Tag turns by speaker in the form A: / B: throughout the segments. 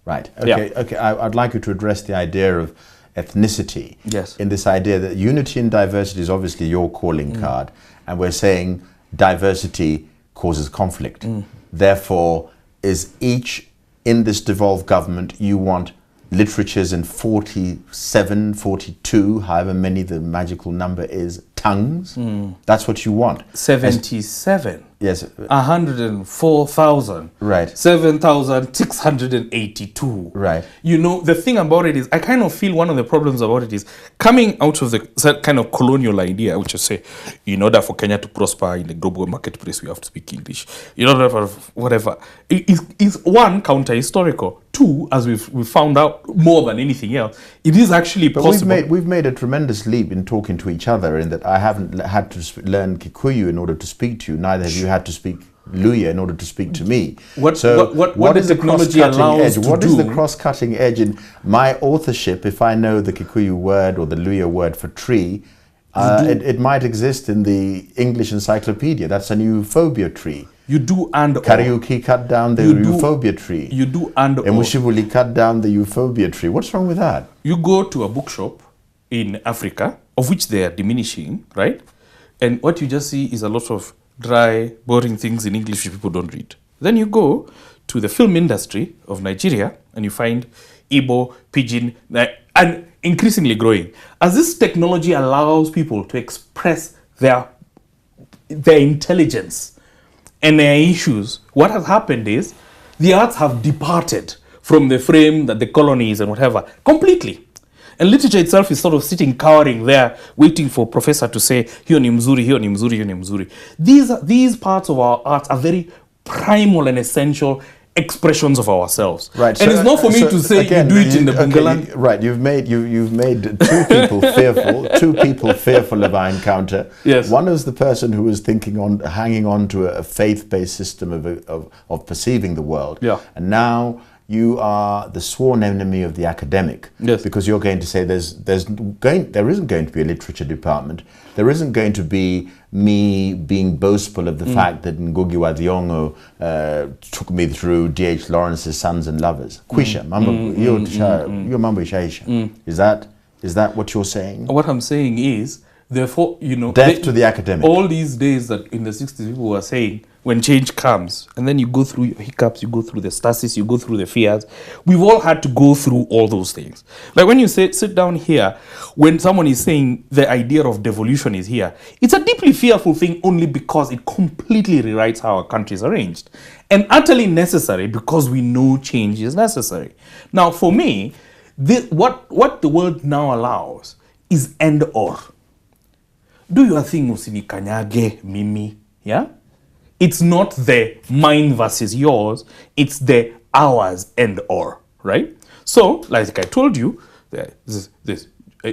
A: Right. Okay.
B: Yeah.
A: Okay. I'd like you to address the idea of ethnicity.
B: Yes.
A: In this idea that unity and diversity is obviously your calling card, and we're saying diversity causes conflict. Therefore, is each in this devolved government, you want literatures in 47, 42, however many the magical number is, tongues? That's what you want.
B: 77.
A: Yes.
B: 104,000.
A: Right.
B: 7,682.
A: Right.
B: You know, the thing about it is, I kind of feel one of the problems about it is coming out of the kind of colonial idea, which is say, in order for Kenya to prosper in the global marketplace, we have to speak English. In order for whatever. It is one, counter-historical. Two, as we've found out more than anything else, it is actually possible.
A: We've made a tremendous leap in talking to each other in that I haven't had to learn Kikuyu in order to speak to you. Neither have you had to speak Luya in order to speak to me.
B: What is the technology allows to do?
A: What is the cross-cutting edge in my authorship? If I know the Kikuyu word or the Luya word for tree, it might exist in the English encyclopedia. That's a euphobia tree.
B: You do and
A: Kariuki cut down the euphobia tree.
B: You do and
A: Emushibuli cut down the euphobia tree. What's wrong with that?
B: You go to a bookshop in Africa, of which they are diminishing, right? And what you just see is a lot of dry, boring things in English which people don't read. Then you go to the film industry of Nigeria and you find Igbo, Pidgin, and increasingly growing. As this technology allows people to express their intelligence and their issues, what has happened is the arts have departed from the frame that the colonies and whatever completely. And literature itself is sort of sitting cowering there, waiting for professor to say, hiyo ni mzuri, hiyo ni mzuri, hiyo ni mzuri. These parts of our arts are very primal and essential expressions of ourselves.
A: Right.
B: And it's not for me to say again, you do it in the Bungaland.
A: Right. You've made two people fearful. Two people fearful of our encounter.
B: Yes.
A: One is the person who was hanging on to a faith-based system of perceiving the world.
B: Yeah.
A: And now you are the sworn enemy of the academic.
B: Yes.
A: Because you're going to say there isn't going to be a literature department. There isn't going to be me being boastful of the fact that Ngugi wa Thiong'o took me through D.H. Lawrence's Sons and Lovers. Kwisha, your mambo ishaisha. Is that what you're saying?
B: What I'm saying is, therefore,
A: death to the academic.
B: All these days that in the 60s people were saying, when change comes, and then you go through your hiccups, you go through the stasis, you go through the fears. We've all had to go through all those things. Like when you sit down here, when someone is saying the idea of devolution is here, it's a deeply fearful thing only because it completely rewrites how our country is arranged. And utterly necessary because we know change is necessary. Now, for me, what the world now allows is end or. Do your thing, usinikanyage mimi, yeah? It's not the mine versus yours, it's the ours and or, right? So, like I told you, there's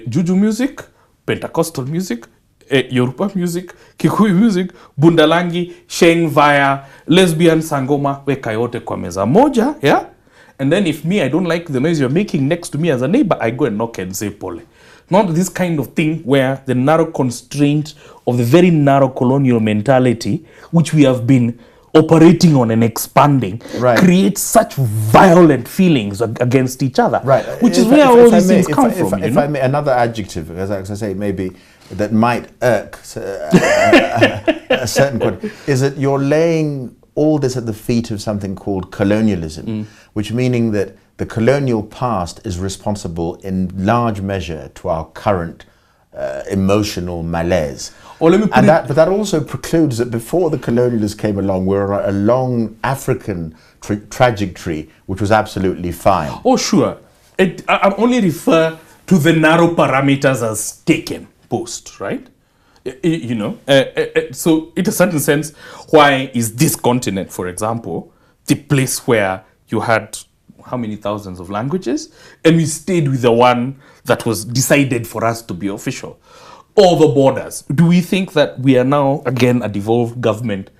B: Juju music, Pentecostal music, Yoruba music, Kikuyu music, Bundalangi, Sheng via, lesbian sangoma, weka yote kwa meza moja, yeah? And then if me, I don't like the noise you're making next to me as a neighbor, I go and knock and say pole. Not this kind of thing where the narrow constraint of the very narrow colonial mentality, which we have been operating on and expanding, creates such violent feelings against each other.
A: Right.
B: Which is where all these things come from.
A: If I may, another adjective, as I say, maybe that might irk a certain quality, is that you're laying all this at the feet of something called colonialism, which meaning that the colonial past is responsible in large measure to our current emotional malaise. But that also precludes that before the colonialists came along, we were on a long African trajectory, which was absolutely fine.
B: Oh, sure. I only refer to the narrow parameters as taken post, right? So in a certain sense, why is this continent, for example, the place where you had how many thousands of languages, and we stayed with the one that was decided for us to be official? Over borders. Do we think that we are now, again, a devolved government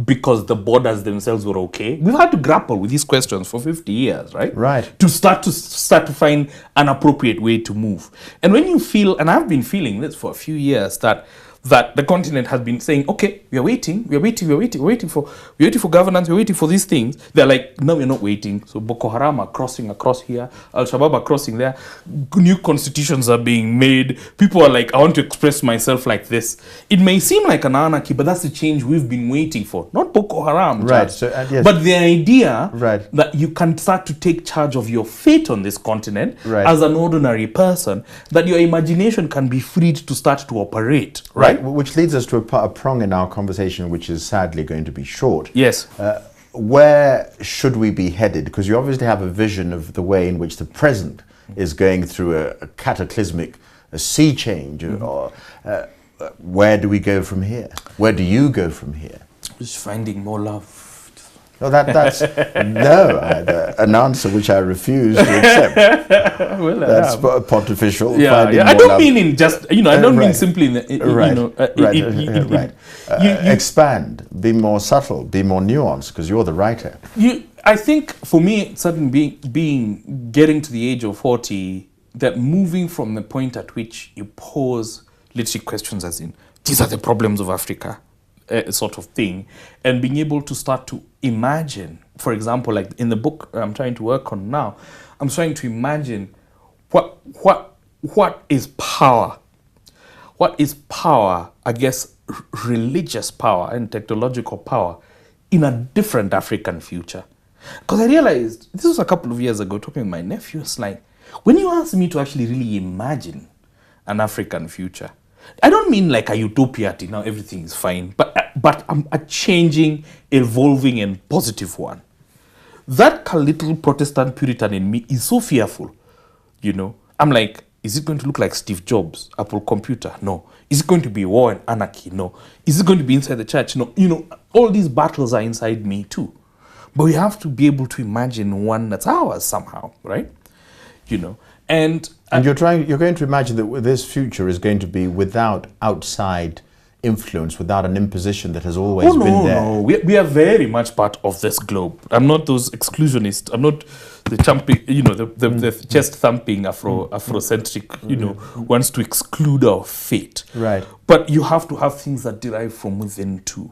B: because the borders themselves were okay? We've had to grapple with these questions for 50 years, right?
A: Right.
B: To start to find an appropriate way to move. And when you feel, and I've been feeling this for a few years, that that the continent has been saying, okay, we're waiting for governance, we're waiting for these things. They're like, no, we're not waiting. So Boko Haram are crossing across here, Al-Shabaab are crossing there, new constitutions are being made. People are like, I want to express myself like this. It may seem like an anarchy, but that's the change we've been waiting for. Not Boko Haram,
A: right? So, yes.
B: But the idea that you can start to take charge of your fate on this continent as an ordinary person, that your imagination can be freed to start to operate, right?
A: Which leads us to a prong in our conversation, which is sadly going to be short.
B: Yes.
A: Where should we be headed? Because you obviously have a vision of the way in which the present is going through a cataclysmic sea change. Or where do we go from here? Where do you go from here?
B: Just finding more love.
A: No, that's an answer which I refuse to accept.
B: Well,
A: that's pontifical.
B: I don't mean in just, I don't mean simply in the,
A: expand, be more subtle, be more nuanced, because you're the writer.
B: I think for me, certainly getting to the age of 40, that moving from the point at which you pose literary questions as in, these are the problems of Africa, sort of thing, and being able to start to imagine, for example, like in the book I'm trying to work on now, I'm trying to imagine what is power? What is power, I guess, religious power and technological power in a different African future? Because I realized, this was a couple of years ago, talking with my nephew, it's like, when you ask me to actually really imagine an African future, I don't mean like a utopia, now everything is fine, but a changing, evolving, and positive one. That little Protestant Puritan in me is so fearful, I'm like, is it going to look like Steve Jobs, Apple Computer? No. Is it going to be war and anarchy? No. Is it going to be inside the church? No. All these battles are inside me too. But we have to be able to imagine one that's ours somehow, right? And
A: you're going to imagine that this future is going to be without outside influence, without an imposition that has always been there.
B: No, we are very much part of this globe. I'm not those exclusionists. I'm not the champion, the chest thumping Afrocentric, wants to exclude our fate.
A: Right.
B: But you have to have things that derive from within too.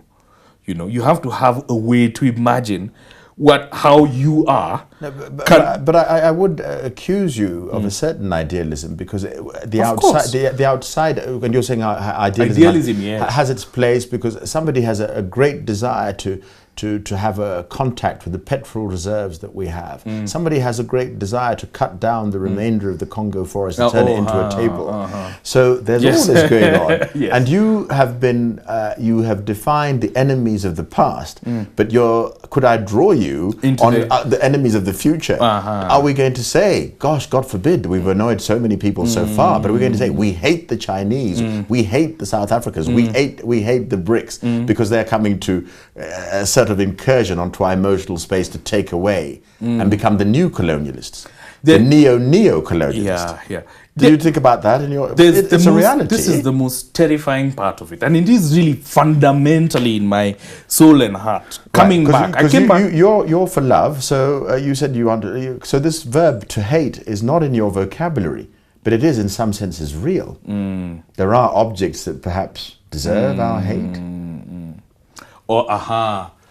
B: You have to have a way to imagine how you are.
A: No, but I would accuse you of a certain idealism, because the outside, when you're saying idealism has its place, because somebody has a great desire to have a contact with the petrol reserves that we have. Somebody has a great desire to cut down the remainder of the Congo forest and turn it into a table. So there's all this going on. Yes. And you have defined the enemies of the past, but could I draw you on the enemies of the future? Are we going to say, gosh, God forbid, we've annoyed so many people so far, but are we going to say, we hate the Chinese, we hate the South Africans, we hate the BRICS, because they're coming to a sort of incursion onto our emotional space to take away and become the new colonialists, the neo-colonialists.
B: Yeah.
A: Do you think about that? It's a reality.
B: This is the most terrifying part of it, and it is really fundamentally in my soul and heart. Coming back,
A: you're for love. So you said you want to. So this verb to hate is not in your vocabulary, but it is in some senses real. There are objects that perhaps deserve our hate.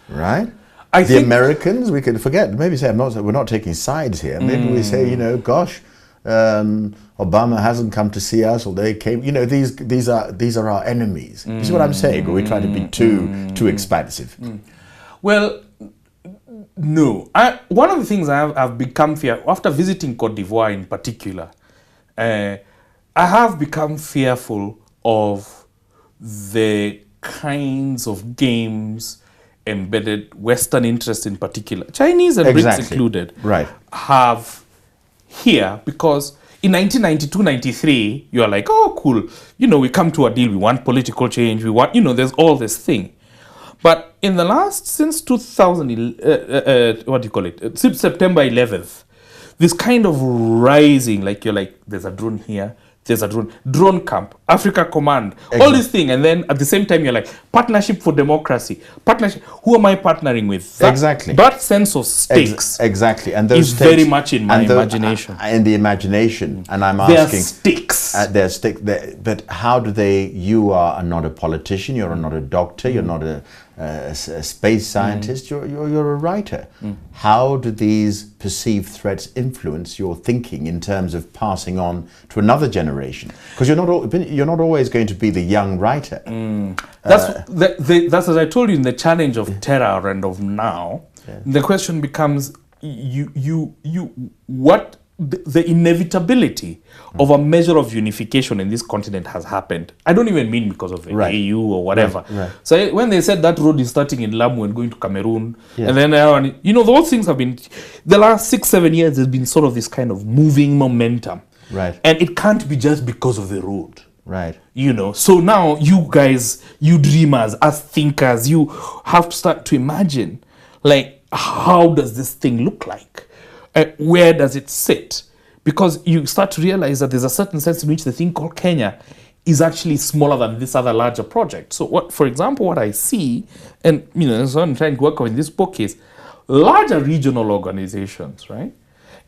A: Right? The Americans, we can forget. Maybe say we're not taking sides here. Maybe we say, gosh, Obama hasn't come to see us, or they came. These are our enemies. You see what I'm saying? Or we try to be too expansive.
B: Well, no. One of the things I've become fearful after visiting Cote d'Ivoire in particular. I have become fearful of the kinds of games embedded Western interests in particular, Chinese and BRICS included, have here, because in 1992-93, you are like, oh, cool, we come to a deal, we want political change, we want, there's all this thing. But in the since 2000, September 11th, this kind of rising, like you're like, there's a drone here, there's a drone camp, Africa Command, all these things. And then at the same time, you're like, partnership for democracy. Partnership. Who am I partnering with?
A: Exactly.
B: That sense of stakes
A: exactly. And those
B: is
A: stakes,
B: very much in my imagination.
A: In the imagination. And I'm asking...
B: They're stakes.
A: But how do they... You are not a politician, you're not a doctor, you're not a space scientist, you're a writer. How do these perceived threats influence your thinking in terms of passing on to another generation? Because you're not always going to be the young writer.
B: That's as I told you in the challenge of terror and of now.
A: Yeah.
B: The question becomes what the inevitability of a measure of unification in this continent has happened. I don't even mean because of the AU or whatever.
A: Right.
B: So when they said that road is starting in Lamu and going to Cameroon, and then those things have been, the last 6-7 years, there's been sort of this kind of moving momentum.
A: Right.
B: And it can't be just because of the road.
A: Right.
B: So now you guys, you dreamers, as thinkers, you have to start to imagine, like, how does this thing look like? Where does it sit? Because you start to realize that there's a certain sense in which the thing called Kenya is actually smaller than this other larger project. So for example, what I see, and that's what I'm trying to work on in this book, is larger regional organizations, right?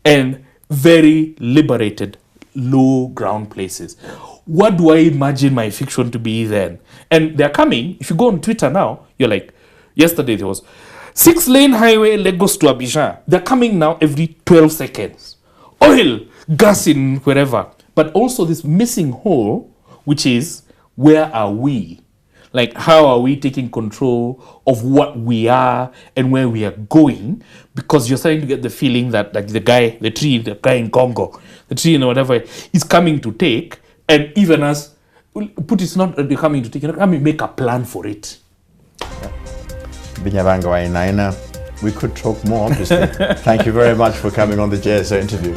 B: And very liberated, low ground places. What do I imagine my fiction to be then? And they're coming. If you go on Twitter now, you're like, yesterday there was 6-lane highway, Lagos to Abidjan. They're coming now every 12 seconds. Oil, gas in wherever. But also this missing hole, which is, where are we? Like, how are we taking control of what we are and where we are going? Because you're starting to get the feeling that, like, the guy in Congo, the tree and whatever, is coming to take. And even as, it's not coming to take, let me make a plan for it.
A: Binyavanga Wainaina, we could talk more, obviously. Thank you very much for coming on the JSO interview.